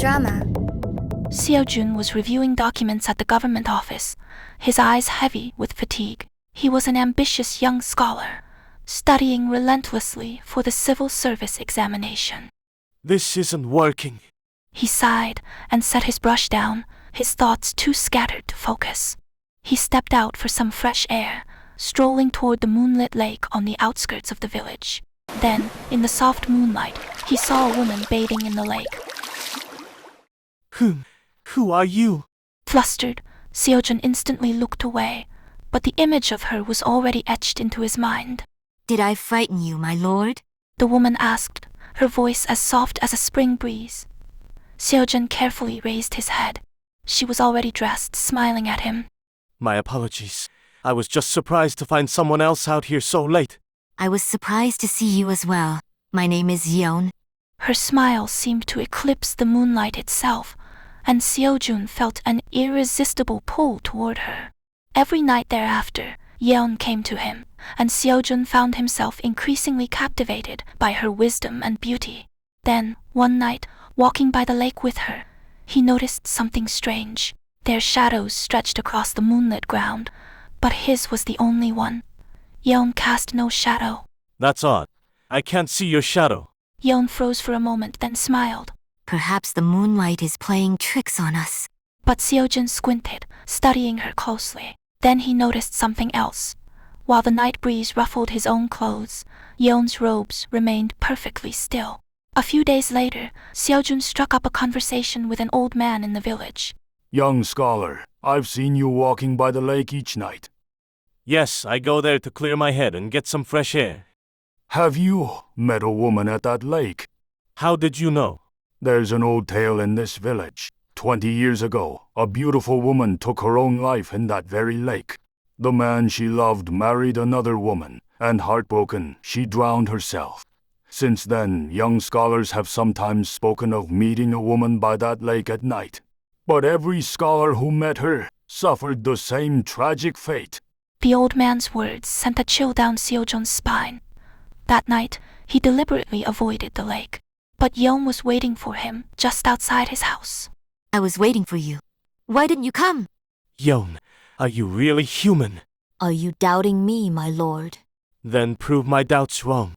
drama? Seojun was reviewing documents at the government office, his eyes heavy with fatigue. He was an ambitious young scholar, studying relentlessly for the civil service examination. This isn't working. He sighed and set his brush down, his thoughts too scattered to focus. He stepped out for some fresh air, strolling toward the moonlit lake on the outskirts of the village. Then, in the soft moonlight, he saw a woman bathing in the lake. Who are you? Flustered, Seojun instantly looked away, but the image of her was already etched into his mind. Did I frighten you, my lord? The woman asked, her voice as soft as a spring breeze. Seojun carefully raised his head. She was already dressed, smiling at him. My apologies. I was just surprised to find someone else out here so late. I was surprised to see you as well. My name is Yeon. Her smile seemed to eclipse the moonlight itself, and Seojun felt an irresistible pull toward her. Every night thereafter, Yeon came to him, and Seojun found himself increasingly captivated by her wisdom and beauty. Then, one night, walking by the lake with her, he noticed something strange. Their shadows stretched across the moonlit ground, but his was the only one. Yeon cast no shadow. That's odd. I can't see your shadow. Yeon froze for a moment, then smiled. Perhaps the moonlight is playing tricks on us. But Seojun squinted, studying her closely. Then he noticed something else. While the night breeze ruffled his own clothes, Yeon's robes remained perfectly still. A few days later, Seojun struck up a conversation with an old man in the village. Young scholar, I've seen you walking by the lake each night. Yes, I go there to clear my head and get some fresh air. Have you met a woman at that lake? How did you know? There's an old tale in this village. 20 years ago, a beautiful woman took her own life in that very lake. The man she loved married another woman, and heartbroken, she drowned herself. Since then, young scholars have sometimes spoken of meeting a woman by that lake at night. But every scholar who met her suffered the same tragic fate. The old man's words sent a chill down Seojun's spine. That night, he deliberately avoided the lake. But Yeon was waiting for him just outside his house. I was waiting for you. Why didn't you come? Yeon, are you really human? Are you doubting me, my lord? Then prove my doubts wrong.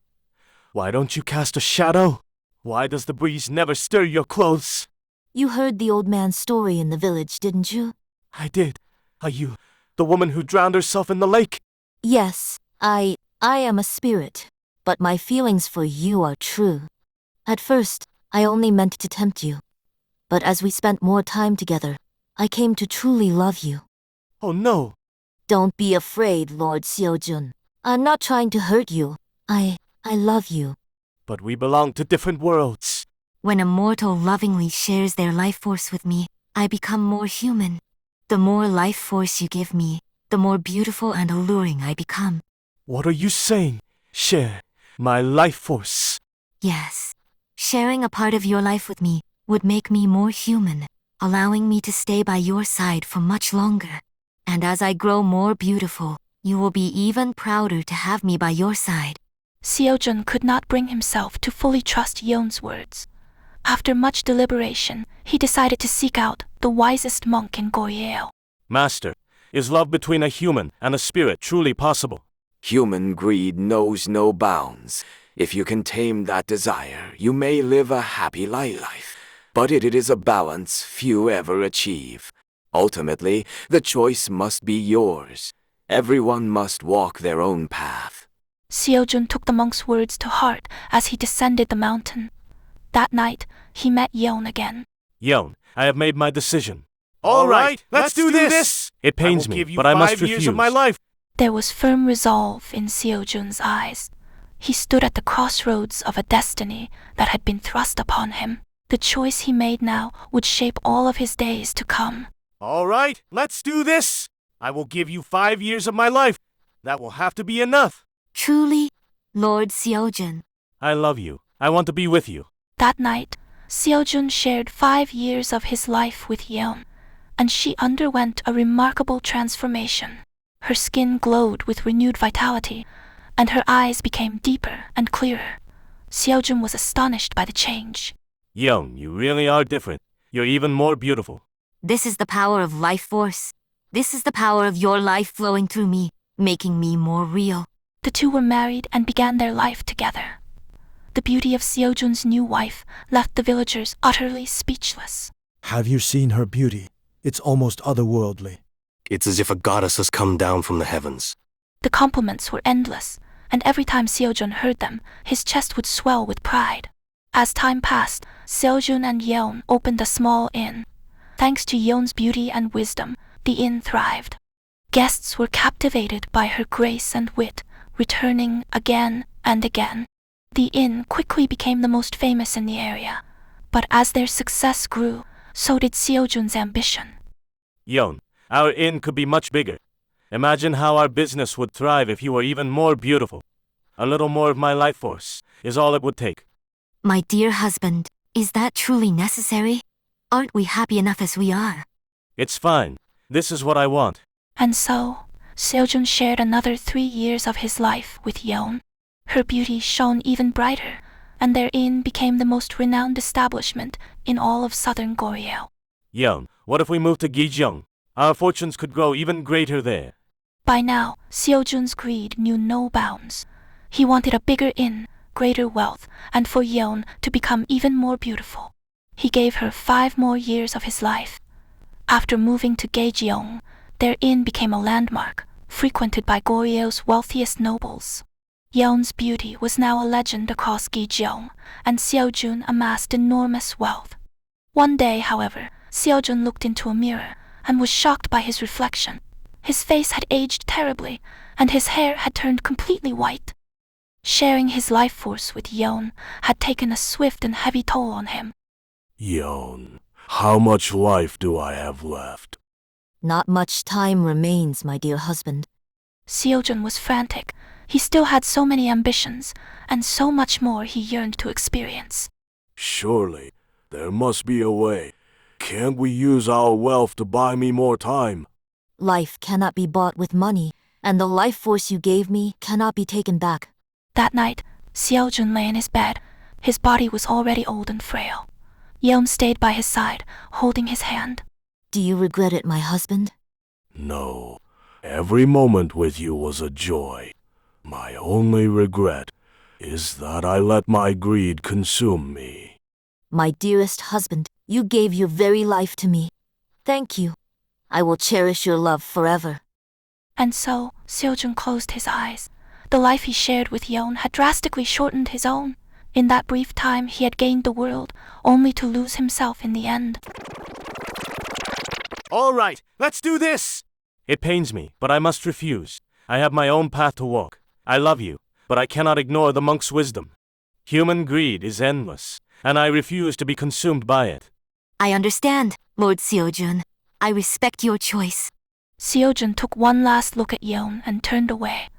Why don't you cast a shadow? Why does the breeze never stir your clothes? You heard the old man's story in the village, didn't you? I did. Are you the woman who drowned herself in the lake? Yes, I am a spirit, but my feelings for you are true. At first, I only meant to tempt you. But as we spent more time together, I came to truly love you. Oh no. Don't be afraid, Lord Seojun. I'm not trying to hurt you. I love you. But we belong to different worlds. When a mortal lovingly shares their life force with me, I become more human. The more life force you give me, the more beautiful and alluring I become. What are you saying? Share my life force. Yes. Sharing a part of your life with me would make me more human, allowing me to stay by your side for much longer. And as I grow more beautiful, you will be even prouder to have me by your side. Seojun could not bring himself to fully trust Yeon's words. After much deliberation, he decided to seek out the wisest monk in Goryeo. Master, is love between a human and a spirit truly possible? Human greed knows no bounds. If you can tame that desire, you may live a happy life. But it is a balance few ever achieve. Ultimately, the choice must be yours. Everyone must walk their own path. Seojun took the monk's words to heart as he descended the mountain. That night, he met Yeon again. Yeon, I have made my decision. All right, let's do this! It pains me, but I must refuse. 5 years of my life. There was firm resolve in Seojun's eyes. He stood at the crossroads of a destiny that had been thrust upon him. The choice he made now would shape all of his days to come. All right, let's do this! I will give you 5 years of my life. That will have to be enough. Truly, Lord Seojun. I love you. I want to be with you. That night, Seojun shared 5 years of his life with Yeon, and she underwent a remarkable transformation. Her skin glowed with renewed vitality, and her eyes became deeper and clearer. Seojun was astonished by the change. Yeon, you really are different. You're even more beautiful. This is the power of life force. This is the power of your life flowing through me, making me more real. The two were married and began their life together. The beauty of Seojun's new wife left the villagers utterly speechless. Have you seen her beauty? It's almost otherworldly. It's as if a goddess has come down from the heavens. The compliments were endless, and every time Seojun heard them, his chest would swell with pride. As time passed, Seojun and Yeon opened a small inn. Thanks to Yeon's beauty and wisdom, the inn thrived. Guests were captivated by her grace and wit, returning again and again. The inn quickly became the most famous in the area. But as their success grew, so did Seojun's ambition. Yeon, our inn could be much bigger. Imagine how our business would thrive if you were even more beautiful. A little more of my life force is all it would take. My dear husband, is that truly necessary? Aren't we happy enough as we are? It's fine. This is what I want. And so, Seojun shared another 3 years of his life with Yeon. Her beauty shone even brighter, and their inn became the most renowned establishment in all of southern Goryeo. Yeon, what if we move to Gijeong? Our fortunes could grow even greater there. By now, Seojun's greed knew no bounds. He wanted a bigger inn, greater wealth, and for Yeon to become even more beautiful. He gave her 5 more years of his life. After moving to Gyejeong, their inn became a landmark, frequented by Goryeo's wealthiest nobles. Yeon's beauty was now a legend across Gyejeong, and Seojun amassed enormous wealth. One day, however, Seojun looked into a mirror and was shocked by his reflection. His face had aged terribly, and his hair had turned completely white. Sharing his life force with Yeon had taken a swift and heavy toll on him. Yeon, how much life do I have left? Not much time remains, my dear husband. Seojun was frantic. He still had so many ambitions, and so much more he yearned to experience. Surely, there must be a way. Can't we use our wealth to buy me more time? Life cannot be bought with money, and the life force you gave me cannot be taken back. That night, Seojun lay in his bed. His body was already old and frail. Yeon stayed by his side, holding his hand. Do you regret it, my husband? No. Every moment with you was a joy. My only regret is that I let my greed consume me. My dearest husband, you gave your very life to me. Thank you. I will cherish your love forever. And so, Seojun closed his eyes. The life he shared with Yeon had drastically shortened his own. In that brief time, he had gained the world, only to lose himself in the end. All right, let's do this! It pains me, but I must refuse. I have my own path to walk. I love you, but I cannot ignore the monk's wisdom. Human greed is endless, and I refuse to be consumed by it. I understand, Lord Seojun. I respect your choice. Seojun took one last look at Yeon and turned away.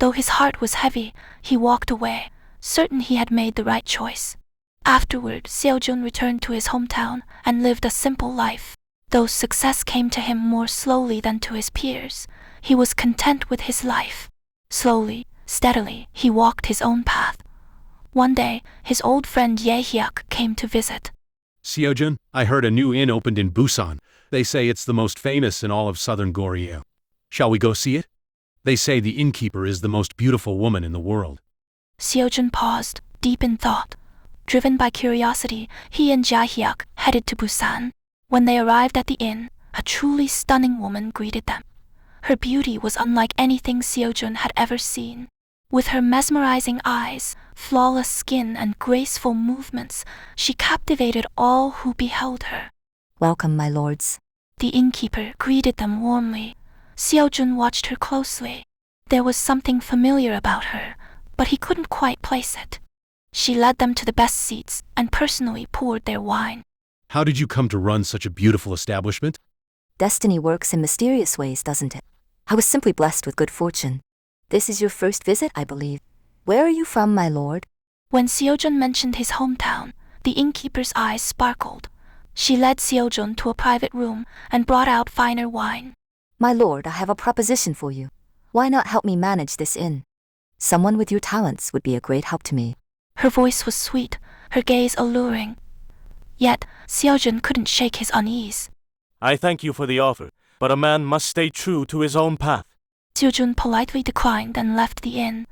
Though his heart was heavy, he walked away, certain he had made the right choice. Afterward, Seojun returned to his hometown and lived a simple life. Though success came to him more slowly than to his peers, he was content with his life. Slowly, steadily, he walked his own path. One day, his old friend Yehyuk came to visit. Seojun, I heard a new inn opened in Busan. They say it's the most famous in all of southern Goryeo. Shall we go see it? They say the innkeeper is the most beautiful woman in the world. Seojun paused, deep in thought. Driven by curiosity, he and Jaehyuk headed to Busan. When they arrived at the inn, a truly stunning woman greeted them. Her beauty was unlike anything Seojun had ever seen. With her mesmerizing eyes, flawless skin, and graceful movements, she captivated all who beheld her. Welcome, my lords. The innkeeper greeted them warmly. Seojun watched her closely. There was something familiar about her, but he couldn't quite place it. She led them to the best seats and personally poured their wine. How did you come to run such a beautiful establishment? Destiny works in mysterious ways, doesn't it? I was simply blessed with good fortune. This is your first visit, I believe. Where are you from, my lord? When Seojun mentioned his hometown, the innkeeper's eyes sparkled. She led Seojun to a private room and brought out finer wine. My lord, I have a proposition for you. Why not help me manage this inn? Someone with your talents would be a great help to me. Her voice was sweet, her gaze alluring. Yet, Seojun couldn't shake his unease. I thank you for the offer, but a man must stay true to his own path. Seojun politely declined and left the inn.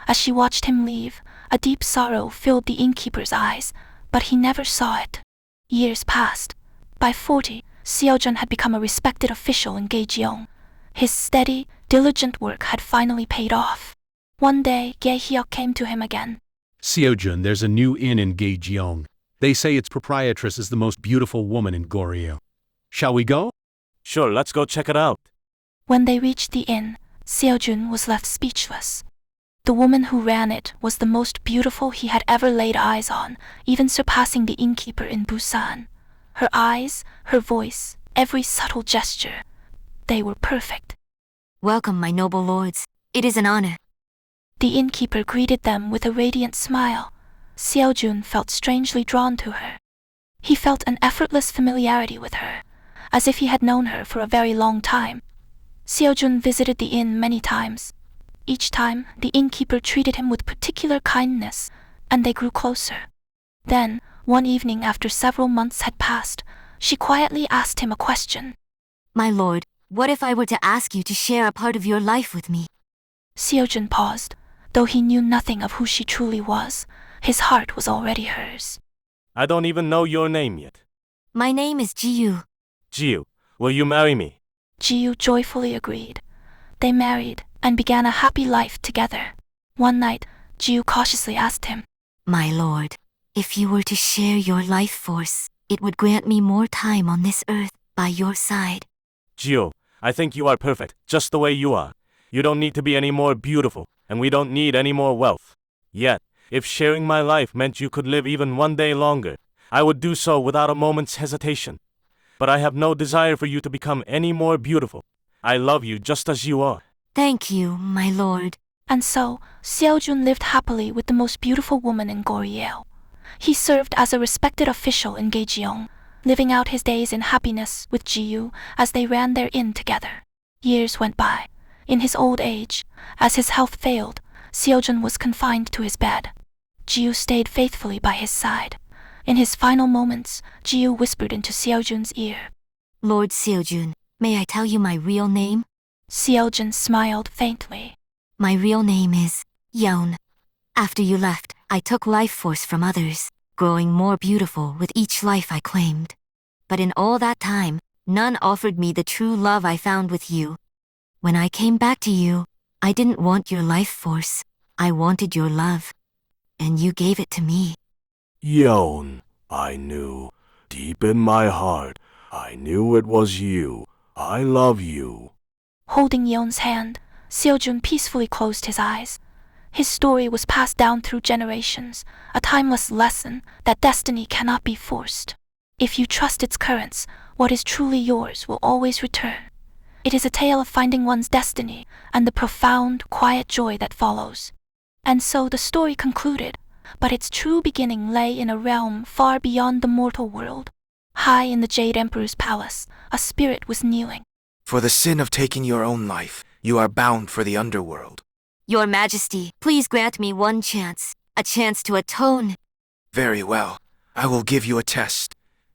As she watched him leave, a deep sorrow filled the innkeeper's eyes, but he never saw it. Years passed. By 40, Seojun had become a respected official in Yeon. His steady, diligent work had finally paid off. One day, Yeon came to him again. Seojun, there's a new inn in Yeon. They say its proprietress is the most beautiful woman in Goryeo. Shall we go? Sure, let's go check it out. When they reached the inn, Seojun was left speechless. The woman who ran it was the most beautiful he had ever laid eyes on, even surpassing the innkeeper in Busan. Her eyes, her voice, every subtle gesture, they were perfect. Welcome, my noble lords. It is an honor. The innkeeper greeted them with a radiant smile. Seojun felt strangely drawn to her. He felt an effortless familiarity with her, as if he had known her for a very long time. Seojun visited the inn many times. Each time, the innkeeper treated him with particular kindness, and they grew closer. Then, one evening after several months had passed, she quietly asked him a question. My lord, what if I were to ask you to share a part of your life with me? Seojun paused. Though he knew nothing of who she truly was, his heart was already hers. I don't even know your name yet. My name is Jiyu. Jiu, will you marry me? Jiyu joyfully agreed. They married and began a happy life together. One night, Jiu cautiously asked him, My lord, if you were to share your life force, it would grant me more time on this earth by your side. Jiu, I think you are perfect, just the way you are. You don't need to be any more beautiful, and we don't need any more wealth. Yet, if sharing my life meant you could live even one day longer, I would do so without a moment's hesitation. But I have no desire for you to become any more beautiful. I love you just as you are. Thank you, my lord. And so, Seojun lived happily with the most beautiful woman in Goryeo. He served as a respected official in Yeon, living out his days in happiness with Jiyu as they ran their inn together. Years went by. In his old age, as his health failed, Seojun was confined to his bed. Jiyu stayed faithfully by his side. In his final moments, Jiyu whispered into Seojun's ear. Lord Seojun, may I tell you my real name? Seojun smiled faintly. My real name is Yeon. After you left, I took life force from others, growing more beautiful with each life I claimed. But in all that time, none offered me the true love I found with you. When I came back to you, I didn't want your life force. I wanted your love. And you gave it to me. Yeon, I knew. Deep in my heart, I knew it was you. I love you. Holding Yeon's hand, Seojun peacefully closed his eyes. His story was passed down through generations, a timeless lesson that destiny cannot be forced. If you trust its currents, what is truly yours will always return. It is a tale of finding one's destiny and the profound, quiet joy that follows. And so the story concluded, but its true beginning lay in a realm far beyond the mortal world. High in the Jade Emperor's palace, a spirit was kneeling. For the sin of taking your own life, you are bound for the underworld. Your Majesty, please grant me one chance, a chance to atone. Very well. I will give you a test.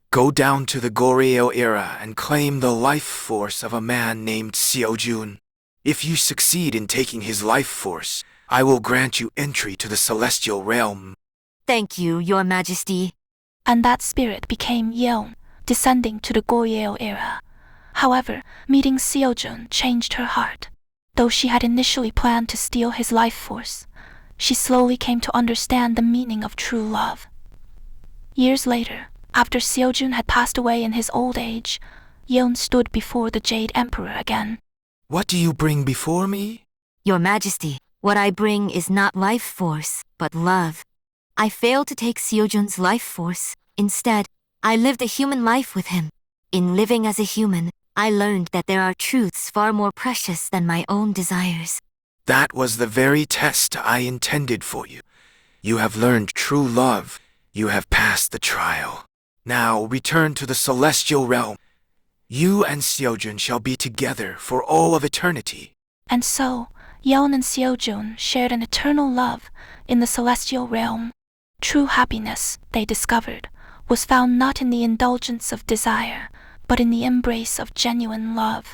Go down to the Goryeo era and claim the life force of a man named Seojun. If you succeed in taking his life force, I will grant you entry to the celestial realm. Thank you, Your Majesty. And that spirit became Yeon, descending to the Goryeo era. However, meeting Seojun changed her heart. Though she had initially planned to steal his life force, she slowly came to understand the meaning of true love. Years later, after Seojun had passed away in his old age, Yeon stood before the Jade Emperor again. What do you bring before me? Your Majesty, what I bring is not life force, but love. I failed to take Seojun's life force. Instead, I lived a human life with him. In living as a human, I learned that there are truths far more precious than my own desires. That was the very test I intended for you. You have learned true love. You have passed the trial. Now return to the celestial realm. You and Seojun shall be together for all of eternity. And so, Yeon and Seojun shared an eternal love in the celestial realm. True happiness, they discovered, was found not in the indulgence of desire, but in the embrace of genuine love.